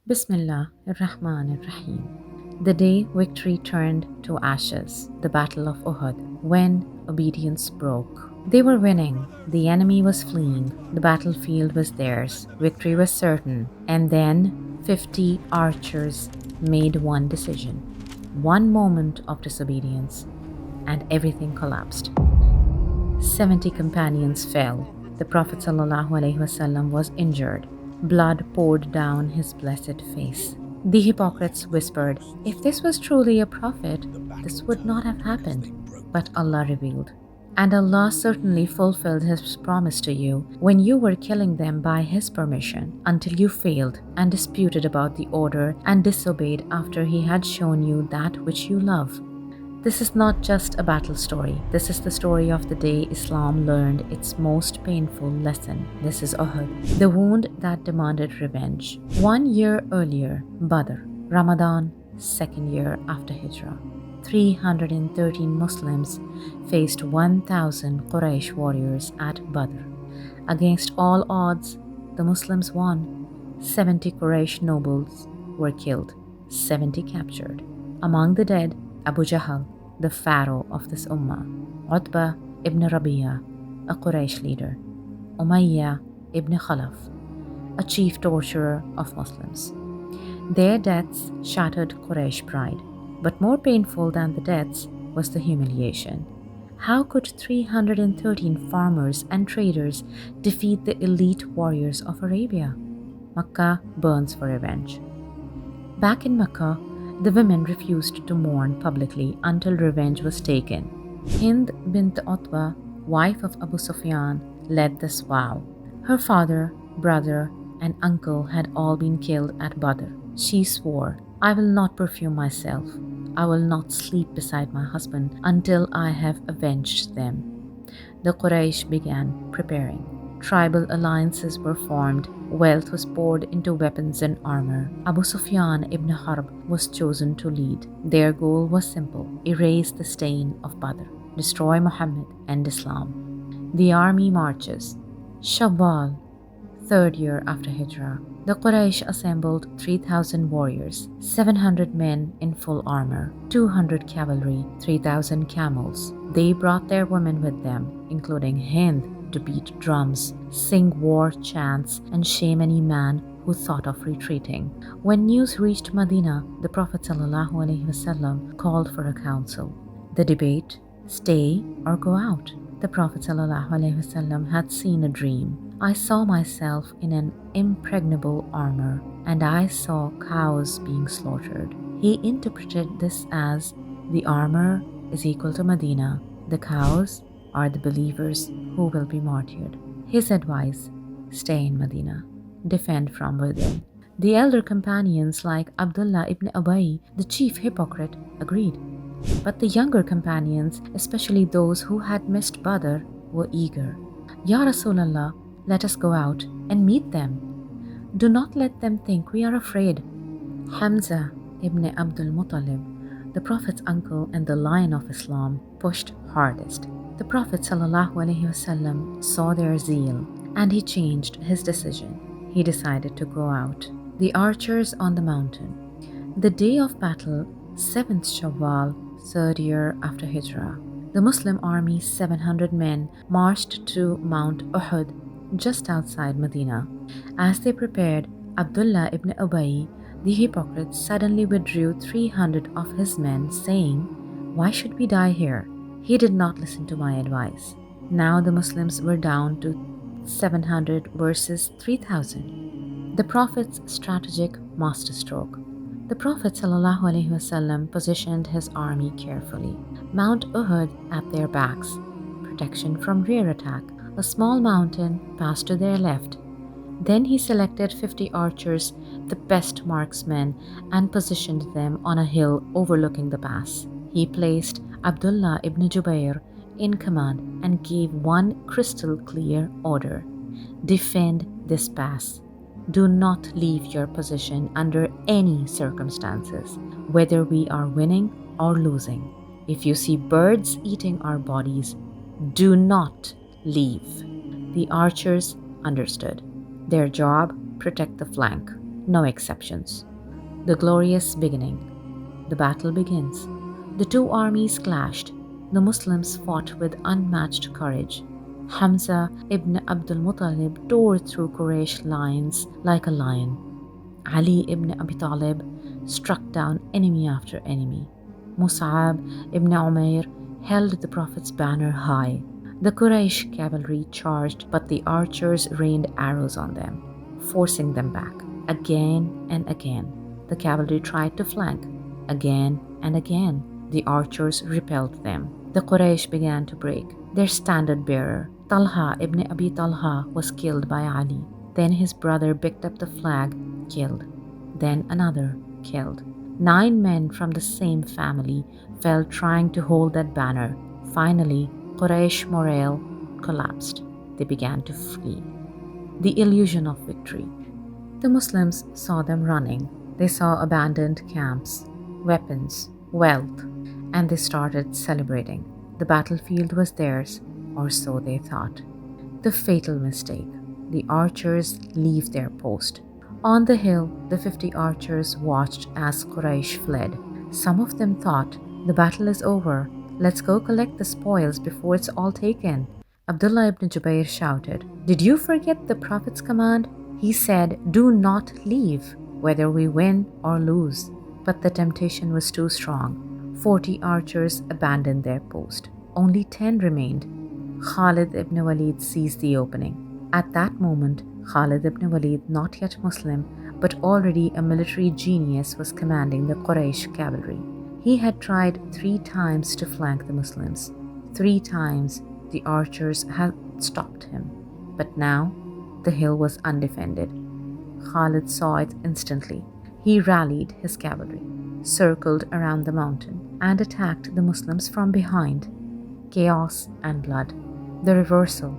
Bismillah ar-Rahman ar-Rahim. The day victory turned to ashes, the Battle of Uhud, when obedience broke. They were winning, the enemy was fleeing, the battlefield was theirs, victory was certain, and then 50 archers made one decision, one moment of disobedience, and everything collapsed. 70 companions fell. The Prophet ﷺ was injured. Blood poured down his blessed face. The hypocrites whispered, "If this was truly a prophet, this would not have happened." But Allah revealed, "And Allah certainly fulfilled His promise to you when you were killing them by His permission, until you failed and disputed about the order and disobeyed after He had shown you that which you love." This is not just a battle story. This is the story of the day Islam learned its most painful lesson. This is Uhud, the wound that demanded revenge. 1 year earlier, Badr, Ramadan, second year after Hijrah. 313 Muslims faced 1,000 Quraysh warriors at Badr. Against all odds, the Muslims won. 70 Quraysh nobles were killed, 70 captured. Among the dead, Abu Jahl, the pharaoh of this ummah, Utbah ibn Rabi'a, a Quraysh leader, Umayyah ibn Khalaf, a chief torturer of Muslims. Their deaths shattered Quraysh pride, but more painful than the deaths was the humiliation. How could 313 farmers and traders defeat the elite warriors of Arabia? Makkah burns for revenge. Back in Makkah, the women refused to mourn publicly until revenge was taken. Hind bint Utbah, wife of Abu Sufyan, led this vow. Her father, brother, and uncle had all been killed at Badr. She swore, "I will not perfume myself. I will not sleep beside my husband until I have avenged them." The Quraysh began preparing. Tribal alliances were formed, wealth was poured into weapons and armor. Abu Sufyan ibn Harb was chosen to lead. Their goal was simple: erase the stain of Badr, destroy Muhammad and Islam. The army marches. Shawwal, third year after Hijrah. The Quraysh assembled 3,000 warriors, 700 men in full armor, 200 cavalry, 3,000 camels. They brought their women with them, including Hind, to beat drums, sing war chants, and shame any man who thought of retreating. When news reached Medina, the Prophet ﷺ called for a council. The debate: stay or go out? The Prophet ﷺ had seen a dream. "I saw myself in an impregnable armor, and I saw cows being slaughtered." He interpreted this as the armor is equal to Medina, the cows are the believers who will be martyred. His advice: stay in Medina, defend from within. The elder companions like Abdullah ibn Ubay, the chief hypocrite, agreed. But the younger companions, especially those who had missed Badr, were eager. "Ya Rasulallah, let us go out and meet them. Do not let them think we are afraid." Hamza ibn Abdul-Muttalib, the Prophet's uncle and the lion of Islam, pushed hardest. The Prophet ﷺ saw their zeal, and he changed his decision. He decided to go out. The archers on the mountain. The day of battle, 7th Shawwal, third year after Hijrah. The Muslim army, 700 men, marched to Mount Uhud, just outside Medina. As they prepared, Abdullah ibn Ubay, the hypocrite, suddenly withdrew 300 of his men, saying, "Why should we die here?" He did not listen to my advice. Now the Muslims were down to 700 versus 3,000. The Prophet's strategic masterstroke. The Prophet ﷺ positioned his army carefully. Mount Uhud at their backs, protection from rear attack. A small mountain passed to their left. Then he selected 50 archers, the best marksmen, and positioned them on a hill overlooking the pass. He placed Abdullah ibn Jubair in command and gave one crystal clear order: defend this pass. Do not leave your position under any circumstances, whether we are winning or losing. If you see birds eating our bodies, do not leave. The archers understood. Their job: protect the flank. no exceptions. The glorious beginning. The battle begins. The two armies clashed. The Muslims fought with unmatched courage. Hamza ibn Abdul-Muttalib tore through Quraysh lines like a lion. Ali ibn Abi Talib struck down enemy after enemy. Mus'ab ibn Umair held the Prophet's banner high. The Quraysh cavalry charged, but the archers rained arrows on them, forcing them back. Again and again, the cavalry tried to flank. Again and again, the archers repelled them. The Quraysh began to break. Their standard bearer, Talha ibn Abi Talha, was killed by Ali. Then his brother picked up the flag, killed. Then another, killed. 9 men from the same family fell trying to hold that banner. Finally, Quraysh morale collapsed. They began to flee. The illusion of victory. The Muslims saw them running. They saw abandoned camps, weapons, wealth, and they started celebrating. The battlefield was theirs, or so they thought. The fatal mistake. The archers leave their post. On the hill, the 50 archers watched as Quraysh fled. Some of them thought, the battle is over. Let's go collect the spoils before it's all taken. Abdullah ibn Jubayr shouted, "Did you forget the Prophet's command? He said, do not leave, whether we win or lose." But the temptation was too strong. 40 archers abandoned their post. Only 10 remained. Khalid ibn Walid seized the opening. At that moment, Khalid ibn Walid, not yet Muslim, but already a military genius, was commanding the Quraysh cavalry. He had tried 3 times to flank the Muslims. 3 times the archers had stopped him. But now, the hill was undefended. Khalid saw it instantly. He rallied his cavalry, circled around the mountain, and attacked the Muslims from behind. Chaos and blood. The reversal.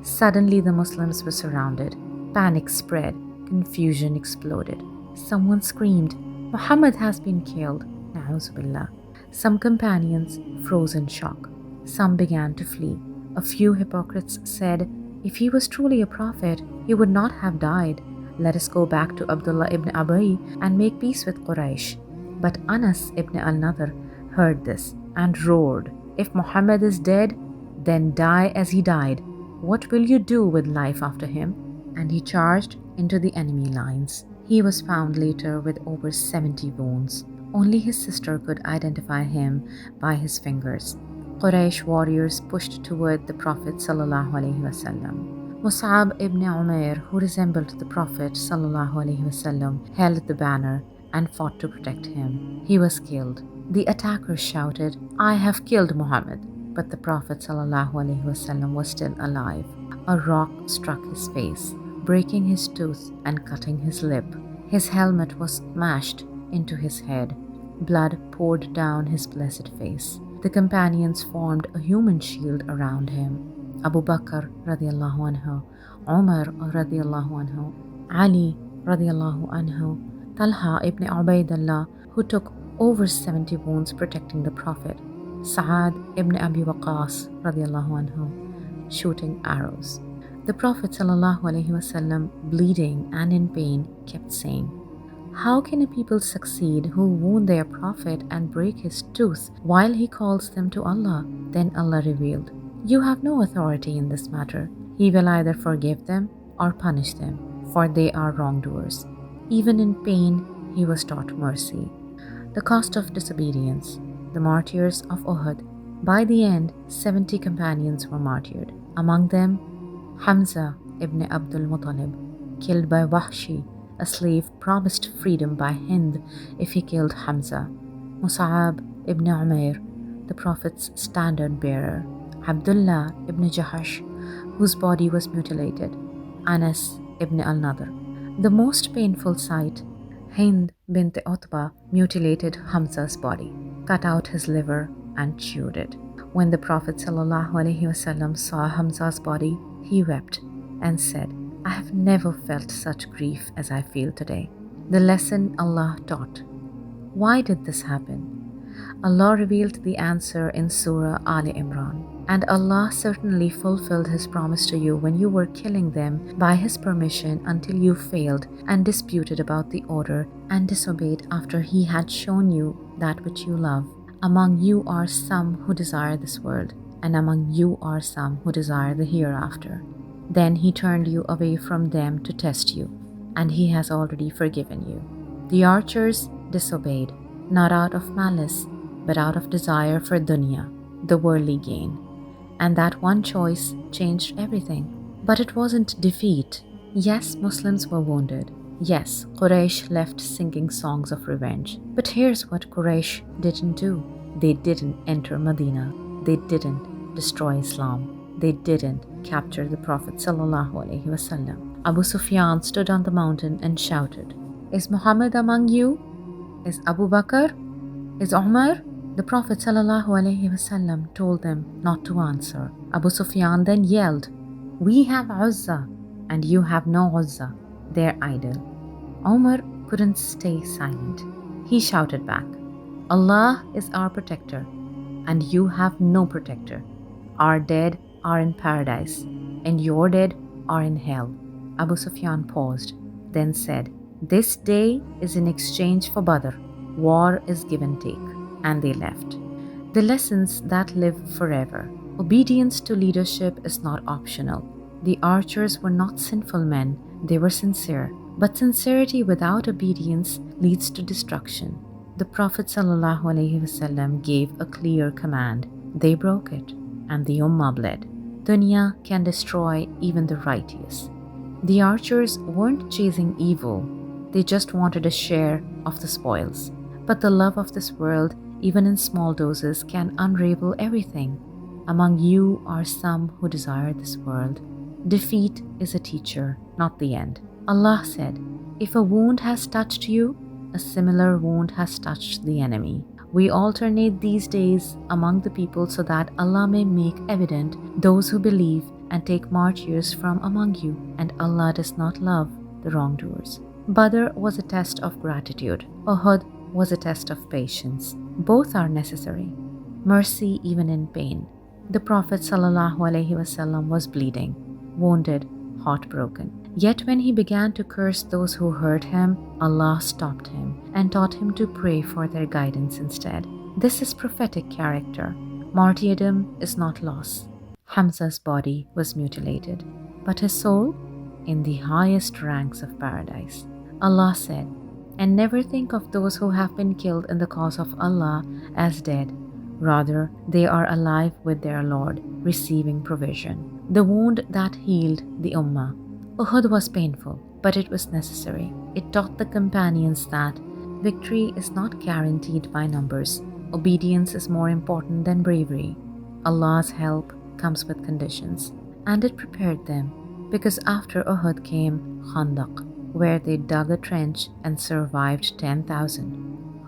Suddenly the Muslims were surrounded. Panic spread. Confusion exploded. Someone screamed, "Muhammad has been killed." Na'uz billah. Some companions froze in shock. Some began to flee. A few hypocrites said, "If he was truly a prophet, he would not have died. Let us go back to Abdullah ibn Abi and make peace with Quraysh." But Anas ibn al-Nadr heard this and roared, "If Muhammad is dead, then die as he died. What will you do with life after him?" And he charged into the enemy lines. He was found later with over 70 wounds. Only his sister could identify him by his fingers. Quraysh warriors pushed toward the Prophet ﷺ. Mus'ab ibn Umair, who resembled the Prophet ﷺ, held the banner and fought to protect him. He was killed. The attackers shouted, "I have killed Muhammad." But the Prophet ﷺ was still alive. A rock struck his face, breaking his tooth and cutting his lip. His helmet was smashed into his head. Blood poured down his blessed face. The companions formed a human shield around him. Abu Bakr radiallahu anhu, Umar radiallahu anhu, Ali radiallahu anhu, Talha ibn Ubaidullah, who took over 70 wounds protecting the Prophet, Sa'ad ibn Abi Waqqas radiallahu anhu, shooting arrows. The Prophet ﷺ, bleeding and in pain, kept saying, "How can a people succeed who wound their Prophet and break his tooth while he calls them to Allah?" Then Allah revealed, "You have no authority in this matter. He will either forgive them or punish them, for they are wrongdoers." Even in pain, he was taught mercy. The cost of disobedience. The martyrs of Uhud. By the end, 70 companions were martyred. Among them, Hamza ibn Abdul-Muttalib, killed by Wahshi, a slave promised freedom by Hind if he killed Hamza. Mus'ab ibn Umair, the Prophet's standard bearer. Abdullah ibn Jahash, whose body was mutilated. Anas ibn al-Nadr. The most painful sight, Hind bint Utbah mutilated Hamza's body, cut out his liver and chewed it. When the Prophet ﷺ saw Hamza's body, he wept and said, "I have never felt such grief as I feel today." The lesson Allah taught. Why did this happen? Allah revealed the answer in Surah Ali Imran. And Allah certainly fulfilled His promise to you when you were killing them by His permission until you failed and disputed about the order and disobeyed after He had shown you that which you love. Among you are some who desire this world, and among you are some who desire the hereafter. Then He turned you away from them to test you, and He has already forgiven you. The archers disobeyed, not out of malice, but out of desire for dunya, the worldly gain. And that one choice changed everything. But it wasn't defeat. Yes, Muslims were wounded. Yes, Quraysh left singing songs of revenge. But here's what Quraysh didn't do. They didn't enter Medina. They didn't destroy Islam. They didn't capture the Prophet ﷺ. Abu Sufyan stood on the mountain and shouted, "Is Muhammad among you? Is Abu Bakr? Is Umar?" The Prophet ﷺ told them not to answer. Abu Sufyan then yelled, "We have Uzza, and you have no Uzza, their idol." Umar couldn't stay silent. He shouted back, "Allah is our protector, and you have no protector. Our dead are in paradise, and your dead are in hell." Abu Sufyan paused, then said, "This day is in exchange for Badr. War is give and take." And they left. The lessons that live forever. Obedience to leadership is not optional. The archers were not sinful men, they were sincere. But sincerity without obedience leads to destruction. The Prophet ﷺ gave a clear command. They broke it, and the Ummah bled. Dunya can destroy even the righteous. The archers weren't chasing evil, they just wanted a share of the spoils. But the love of this world, even in small doses, can unravel everything. Among you are some who desire this world. Defeat is a teacher, not the end. Allah said, "If a wound has touched you, a similar wound has touched the enemy." We alternate these days among the people so that Allah may make evident those who believe and take martyrs from among you, and Allah does not love the wrongdoers. Badr was a test of gratitude. Uhud was a test of patience. Both are necessary. Mercy even in pain. The Prophet ﷺ was bleeding, wounded, heartbroken. Yet when he began to curse those who hurt him, Allah stopped him and taught him to pray for their guidance instead. This is prophetic character. Martyrdom is not loss. Hamza's body was mutilated, but his soul in the highest ranks of paradise. Allah said, "And never think of those who have been killed in the cause of Allah as dead. Rather, they are alive with their Lord, receiving provision." The wound that healed the Ummah. Uhud was painful, but it was necessary. It taught the companions that victory is not guaranteed by numbers. Obedience is more important than bravery. Allah's help comes with conditions. And it prepared them, because after Uhud came Khandaq, where they dug a trench and survived 10,000.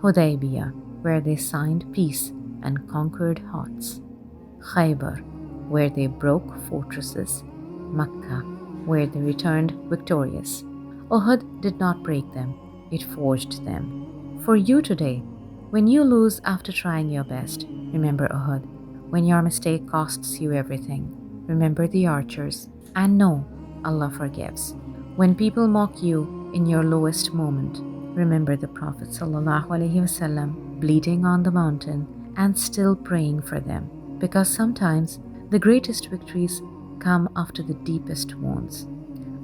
Hudaybiyah, where they signed peace and conquered hearts. Khaybar, where they broke fortresses. Makkah, where they returned victorious. Uhud did not break them, it forged them. For you today, when you lose after trying your best, remember Uhud. When your mistake costs you everything, remember the archers, and know Allah forgives. When people mock you in your lowest moment, remember the Prophet ﷺ bleeding on the mountain and still praying for them, because sometimes the greatest victories come after the deepest wounds.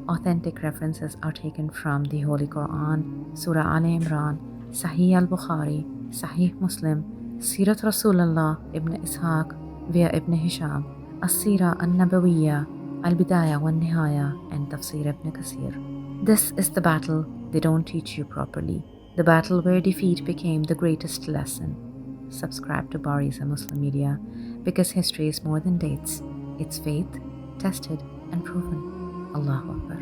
Authentic references are taken from the Holy Qur'an, Surah Ali Imran, Sahih al-Bukhari, Sahih Muslim, Sirat Rasulullah ibn Ishaq via Ibn Hisham, As-Sira al-Nabawiyya, Al-Bidayah wa-Nihaya, and Tafsir ibn Kasir. This is the battle they don't teach you properly, the battle where defeat became the greatest lesson. Subscribe to Baarizah Muslim Media, because history is more than dates. It's faith, tested and proven. Allahu Akbar.